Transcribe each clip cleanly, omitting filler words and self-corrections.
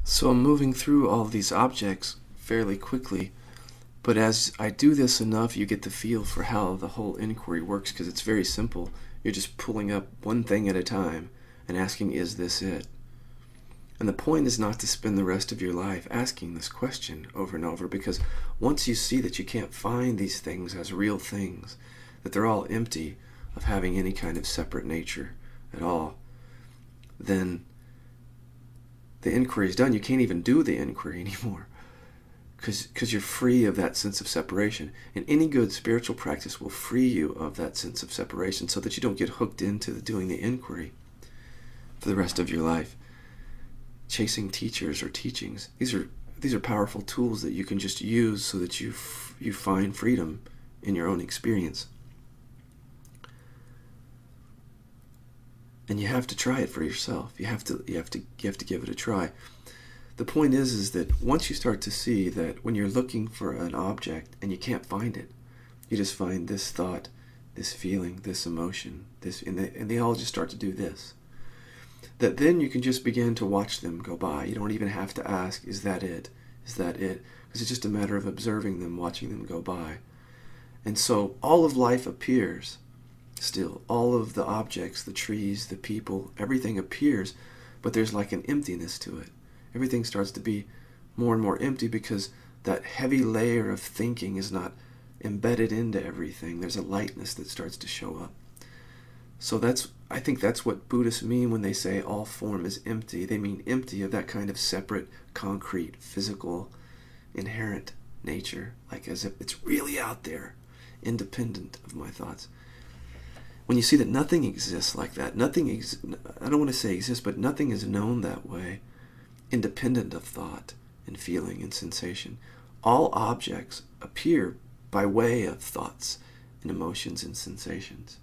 So I'm moving through all of these objects fairly quickly, but as I do this enough, you get the feel for how the whole inquiry works, because it's very simple. You're just pulling up one thing at a time and asking, is this it? And the point is not to spend the rest of your life asking this question over and over, because once you see that you can't find these things as real things, that they're all empty of having any kind of separate nature at all, then the inquiry is done. You can't even do the inquiry anymore, because you're free of that sense of separation. And any good spiritual practice will free you of that sense of separation so that you don't get hooked into doing the inquiry for the rest of your life. Chasing teachers or teachings, these are powerful tools that you can just use so that you find freedom in your own experience. And you have to try it for yourself. You have to give it a try. The point is that once you start to see that when you're looking for an object and you can't find it, you just find this thought, this feeling, this emotion, and they all just start to do this. That then you can just begin to watch them go by. You don't even have to ask, is that it? Is that it? Because it's just a matter of observing them, watching them go by. And so all of life appears still. All of the objects, the trees, the people, everything appears, but there's like an emptiness to it. Everything starts to be more and more empty because that heavy layer of thinking is not embedded into everything. There's a lightness that starts to show up. So I think that's what Buddhists mean when they say all form is empty. They mean empty of that kind of separate, concrete, physical, inherent nature, like as if it's really out there, independent of my thoughts. When you see that nothing exists like that, I don't want to say exists, but nothing is known that way, independent of thought and feeling and sensation. All objects appear by way of thoughts and emotions and sensations.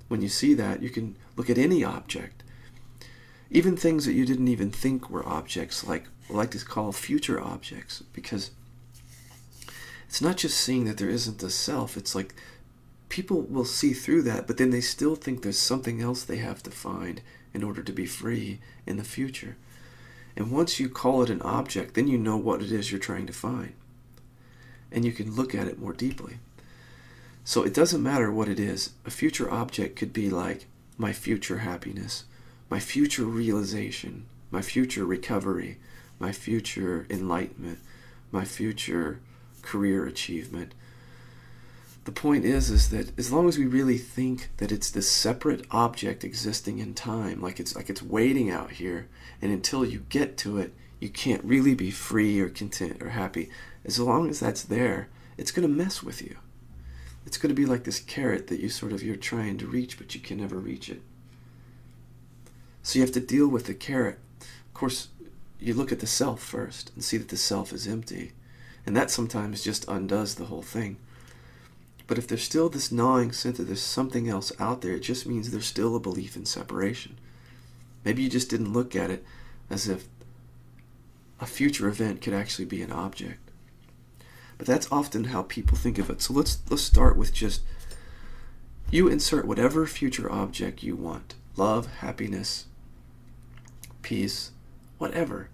When you see that, you can look at any object, even things that you didn't even think were objects, like I like to call future objects, because it's not just seeing that there isn't a self. It's like people will see through that, but then they still think there's something else they have to find in order to be free in the future. And once you call it an object, then you know what it is you're trying to find. And you can look at it more deeply. So it doesn't matter what it is. A future object could be like my future happiness, my future realization, my future recovery, my future enlightenment, my future career achievement. The point is that as long as we really think that it's this separate object existing in time, like it's waiting out here, and until you get to it, you can't really be free or content or happy. As long as that's there, it's going to mess with you. It's going to be like this carrot that you're trying to reach, but you can never reach it. So you have to deal with the carrot. Of course, you look at the self first and see that the self is empty. And that sometimes just undoes the whole thing. But if there's still this gnawing sense that there's something else out there, it just means there's still a belief in separation. Maybe you just didn't look at it as if a future event could actually be an object. But that's often how people think of it. So let's start with just, you insert whatever future object you want. Love, happiness, peace, whatever.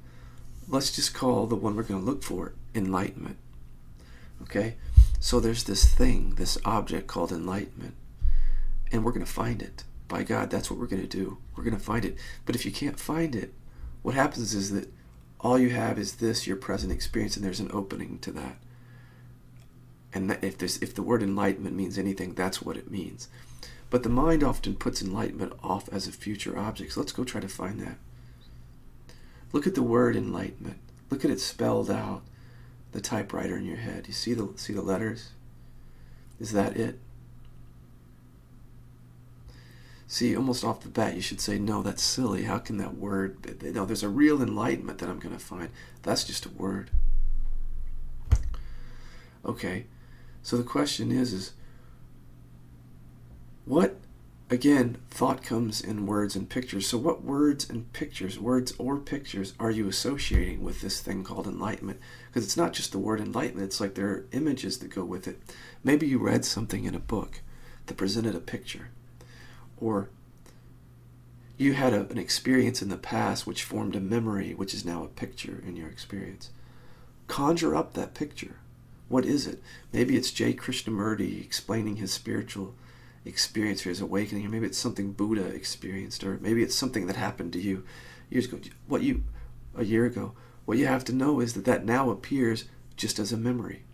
Let's just call the one we're going to look for enlightenment. Okay? So there's this thing, this object called enlightenment. And we're going to find it. By God, that's what we're going to do. We're going to find it. But if you can't find it, what happens is that all you have is this, your present experience, and there's an opening to that. And if the word enlightenment means anything, that's what it means. But the mind often puts enlightenment off as a future object. So let's go try to find that. Look at the word enlightenment. Look at it spelled out, the typewriter in your head. You see the letters? Is that it? See, almost off the bat, you should say, no, that's silly. How can that word... No, there's a real enlightenment that I'm going to find. That's just a word. Okay. So the question is what, again, thought comes in words and pictures. So what words or pictures are you associating with this thing called enlightenment? Because it's not just the word enlightenment, it's like there are images that go with it. Maybe you read something in a book that presented a picture. Or You had an experience in the past which formed a memory, which is now a picture in your experience. Conjure up that picture. What is it? Maybe it's J. Krishnamurti explaining his spiritual experience or his awakening, or maybe it's something Buddha experienced, or maybe it's something that happened to you years ago. A year ago. What you have to know is that now appears just as a memory.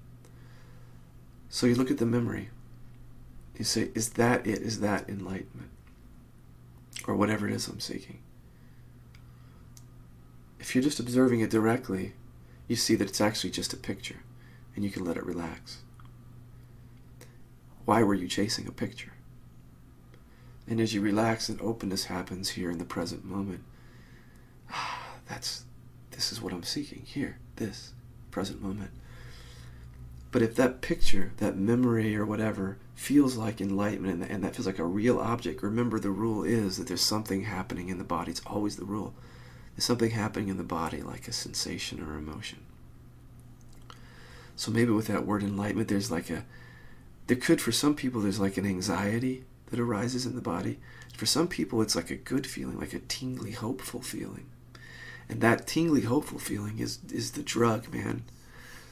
So you look at the memory. You say, is that it? Is that enlightenment? Or whatever it is I'm seeking. If you're just observing it directly, you see that it's actually just a picture, and you can let it relax. Why were you chasing a picture? And as you relax and openness happens here in the present moment, this is what I'm seeking here, this present moment. But if that picture, that memory or whatever, feels like enlightenment and that feels like a real object, remember the rule is that there's something happening in the body. It's always the rule. There's something happening in the body like a sensation or emotion. So maybe with that word enlightenment, for some people, there's like an anxiety that arises in the body. For some people, it's like a good feeling, like a tingly, hopeful feeling. And that tingly, hopeful feeling is the drug, man.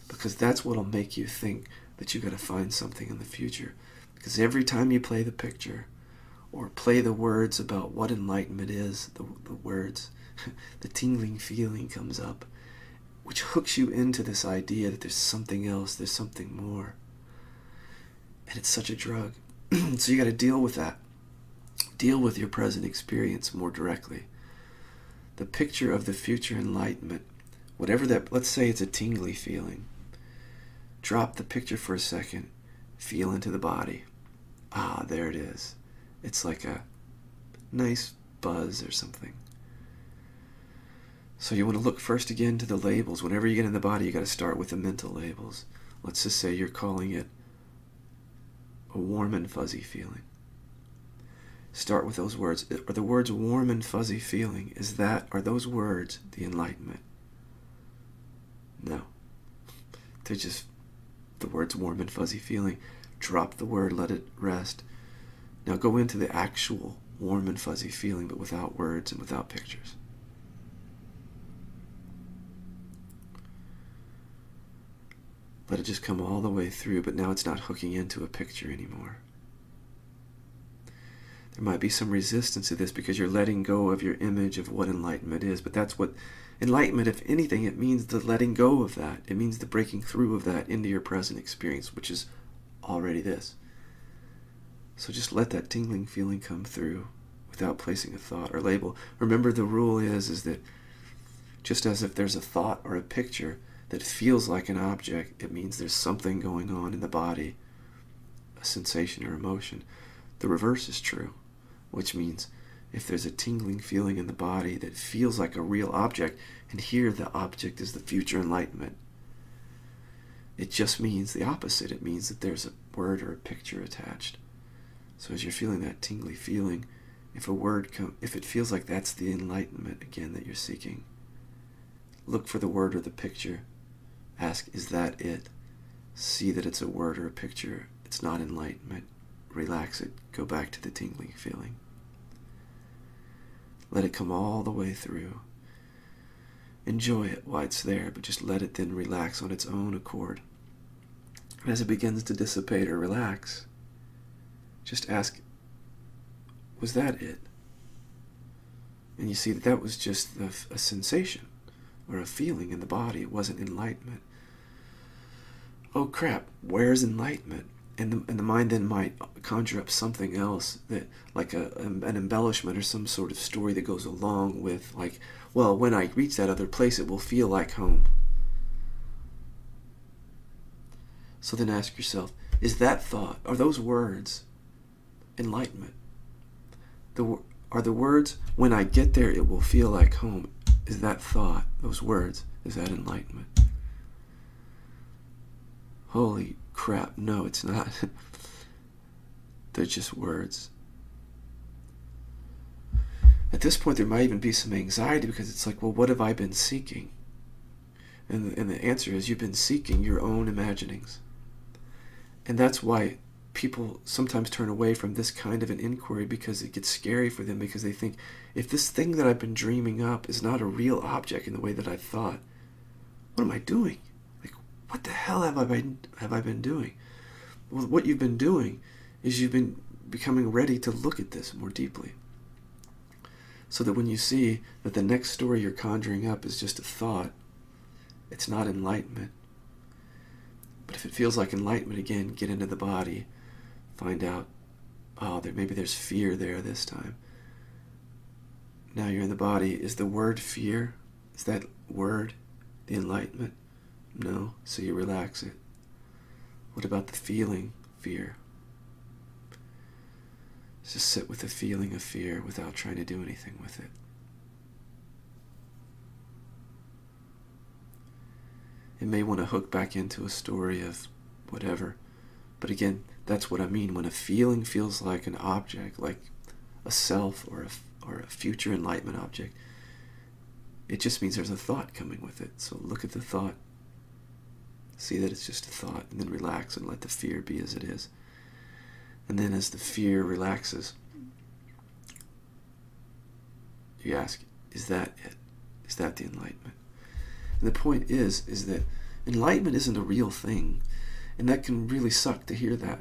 Because that's what'll make you think that you got to find something in the future. Because every time you play the picture or play the words about what enlightenment is, the words, the tingling feeling comes up, which hooks you into this idea that there's something else, there's something more. And it's such a drug. So you got to deal with that. Deal with your present experience more directly. The picture of the future enlightenment, whatever that, let's say it's a tingly feeling. Drop the picture for a second. Feel into the body. Ah, there it is. It's like a nice buzz or something. So you want to look first again to the labels. Whenever you get in the body, you got to start with the mental labels. Let's just say you're calling it a warm and fuzzy feeling. Start with those words. Are the words warm and fuzzy feeling, are those words the enlightenment? No. They're just the words warm and fuzzy feeling. Drop the word, let it rest. Now go into the actual warm and fuzzy feeling, but without words and without pictures. Let it just come all the way through, but now it's not hooking into a picture anymore. There might be some resistance to this because you're letting go of your image of what enlightenment is, but that's what enlightenment, if anything, it means the letting go of that. It means the breaking through of that into your present experience, which is already this. So just let that tingling feeling come through without placing a thought or label. Remember, the rule is that just as if there's a thought or a picture that feels like an object, it means there's something going on in the body, a sensation or emotion. The reverse is true, which means if there's a tingling feeling in the body that feels like a real object, and here the object is the future enlightenment, it just means the opposite. It means that there's a word or a picture attached. So as you're feeling that tingly feeling, if it feels like that's the enlightenment again that you're seeking, look for the word or the picture. Ask, is that it? See that it's a word or a picture. It's not enlightenment. Relax it. Go back to the tingling feeling. Let it come all the way through. Enjoy it while it's there, but just let it then relax on its own accord. And as it begins to dissipate or relax, just ask, was that it? And you see that was just a sensation or a feeling in the body. It wasn't enlightenment. Oh crap, where's enlightenment? And the mind then might conjure up something else, that like an embellishment or some sort of story that goes along with, like, well, when I reach that other place, it will feel like home. So then ask yourself, is that thought, are those words enlightenment? Are the words, when I get there, it will feel like home? Is that thought, those words, is that enlightenment? Holy crap, no, it's not. They're just words. At this point, there might even be some anxiety because it's like, well, what have I been seeking? And the answer is, you've been seeking your own imaginings. And that's why people sometimes turn away from this kind of an inquiry because it gets scary for them, because they think, if this thing that I've been dreaming up is not a real object in the way that I thought, what am I doing? Like, what the hell have I been doing? Well, what you've been doing is you've been becoming ready to look at this more deeply, so that when you see that the next story you're conjuring up is just a thought, it's not enlightenment. But if it feels like enlightenment again, get into the body, find out, oh, maybe there's fear there this time. Now you're in the body. Is the word fear? Is that word the enlightenment? No, so you relax it. What about the feeling fear? Just sit with the feeling of fear without trying to do anything with it. It may want to hook back into a story of whatever, but again, that's what I mean when a feeling feels like an object, like a self or a future enlightenment object. It just means there's a thought coming with it. So look at the thought, see that it's just a thought, and then relax and let the fear be as it is. And then as the fear relaxes, you ask, is that it? Is that the enlightenment? And the point is that enlightenment isn't a real thing. And that can really suck to hear that.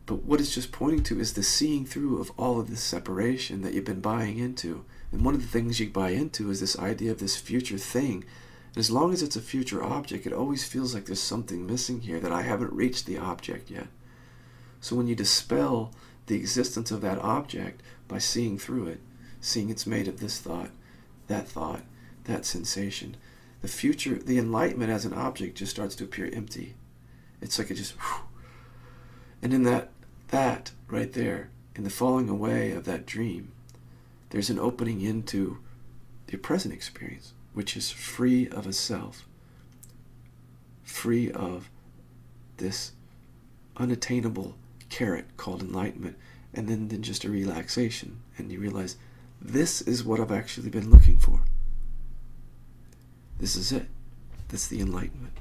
But what it's just pointing to is the seeing through of all of this separation that you've been buying into. And one of the things you buy into is this idea of this future thing. And as long as it's a future object, it always feels like there's something missing here, that I haven't reached the object yet. So when you dispel the existence of that object by seeing through it, seeing it's made of this thought, that sensation, the future, the enlightenment as an object just starts to appear empty. It's like it just, whew. And in that right there, in the falling away of that dream, there's an opening into the present experience, which is free of a self, free of this unattainable carrot called enlightenment, and then just a relaxation, and you realize, this is what I've actually been looking for. This is it. That's the enlightenment.